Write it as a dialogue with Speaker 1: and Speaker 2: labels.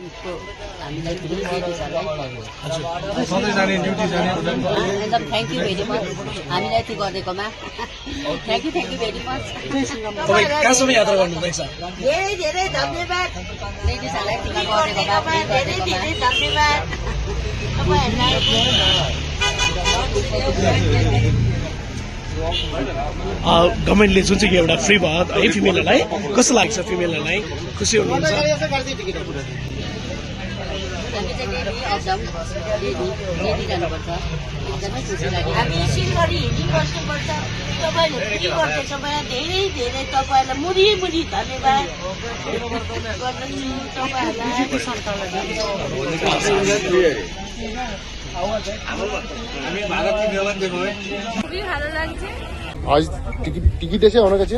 Speaker 1: हामीलाई एकदम thank you very much हामीलाई यति गरिदिएकोमा थ्याङ्क यू भेरी मच धेरै धेरै धन्यवाद लेडिजहरूलाई टिका गरिदिएकोमा धेरै धेरै धन्यवाद
Speaker 2: गभर्मेन्टले जुन चाहिँ एउटा फ्री भयो है फिमेलहरूलाई कस्तो लाग्छ फिमेलहरूलाई खुसी हुनुहुन्छ
Speaker 1: हामी सिलगढी हिँडिबस्नुपर्छ तपाईँले के गर्दैछ मलाई धेरै धेरै तपाईँहरूलाई मुरी मुरी धन्यवाद
Speaker 3: আজ টিকিট এসে আমার কাছে